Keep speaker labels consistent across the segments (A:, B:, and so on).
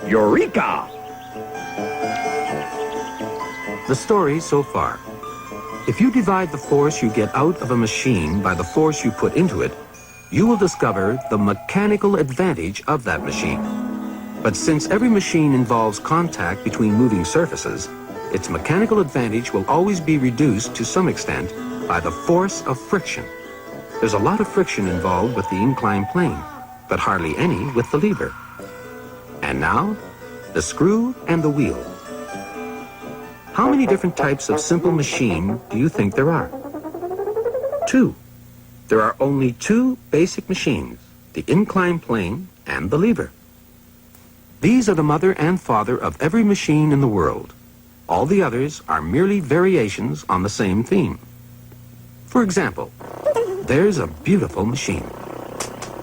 A: Eureka!
B: The story so far. If you divide the force you get out of a machine by the force you put into it, you will discover the mechanical advantage of that machine. But since every machine involves contact between moving surfaces, its mechanical advantage will always be reduced to some extent by the force of friction. There's a lot of friction involved with the inclined plane, but hardly any with the lever. And now, the screw and the wheel. How many different types of simple machine do you think there are? 2. There are only 2 basic machines, the inclined plane and the lever. These are the mother and father of every machine in the world. All the others are merely variations on the same theme. For example, there's a beautiful machine.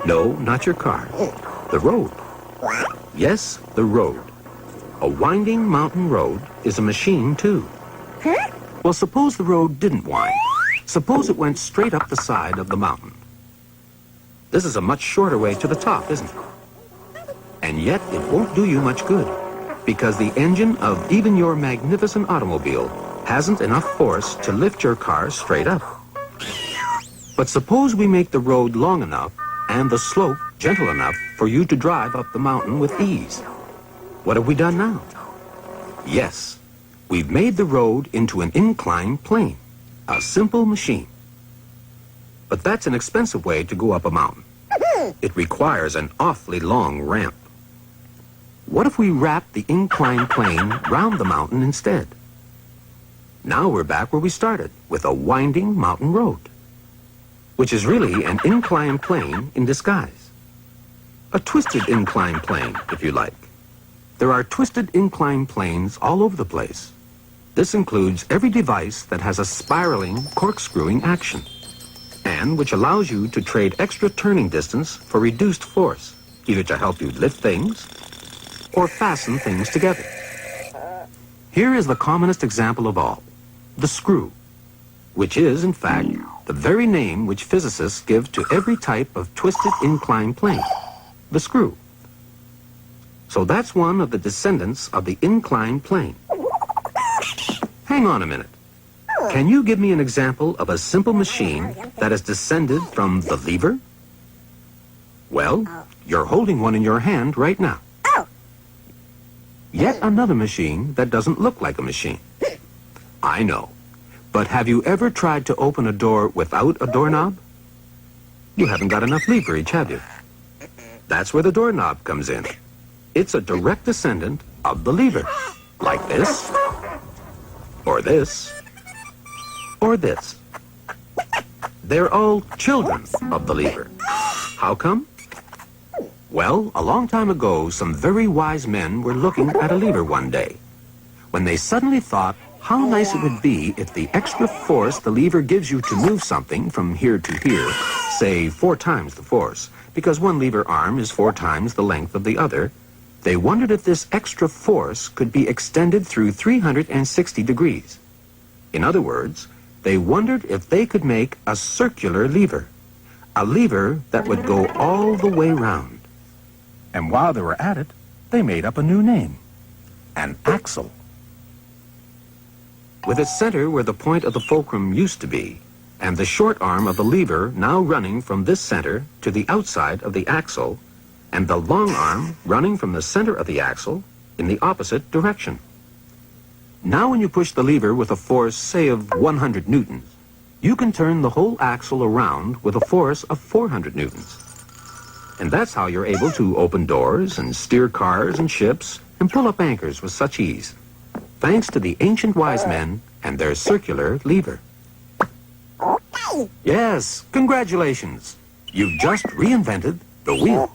B: No, not your car. The road. Yes, the road. A winding mountain road is a machine, too. Well, suppose the road didn't wind. Suppose it went straight up the side of the mountain. This is a much shorter way to the top, isn't it? And yet, it won't do you much good, because the engine of even your magnificent automobile hasn't enough force to lift your car straight up. But suppose we make the road long enough and the slope gentle enough for you to drive up the mountain with ease. What have we done now? Yes, we've made the road into an inclined plane, a simple machine. But that's an expensive way to go up a mountain. It requires an awfully long ramp. What if we wrap the inclined plane round the mountain instead? Now we're back where we started, with a winding mountain road, which is really an inclined plane in disguise. A twisted inclined plane, if you like. There are twisted inclined planes all over the place. This includes every device that has a spiraling, corkscrewing action, and which allows you to trade extra turning distance for reduced force, either to help you lift things or fasten things together. Here is the commonest example of all, the screw, which is, in fact, the very name which physicists give to every type of twisted inclined plane, the screw. So that's one of the descendants of the inclined plane. Hang on a minute. Can you give me an example of a simple machine that is descended from the lever? Well, you're holding one in your hand right now. Yet another machine that doesn't look like a machine. I know. But have you ever tried to open a door without a doorknob? You haven't got enough leverage, have you? That's where the doorknob comes in. It's a direct descendant of the lever, like this, or this, or this. They're all children of the lever. How come? Well, a long time ago, some very wise men were looking at a lever one day, when they suddenly thought how nice it would be if the extra force the lever gives you to move something from here to here, say 4 times the force, because one lever arm is 4 times the length of the other. They wondered if this extra force could be extended through 360 degrees. In other words, they wondered if they could make a circular lever, a lever that would go all the way round. And while they were at it, they made up a new name, an axle. With its center where the point of the fulcrum used to be, and the short arm of the lever now running from this center to the outside of the axle, and the long arm running from the center of the axle in the opposite direction. Now when you push the lever with a force, say, of 100 newtons, you can turn the whole axle around with a force of 400 newtons. And that's how you're able to open doors and steer cars and ships and pull up anchors with such ease, thanks to the ancient wise men and their circular lever. Yes, congratulations. You've just reinvented the wheel.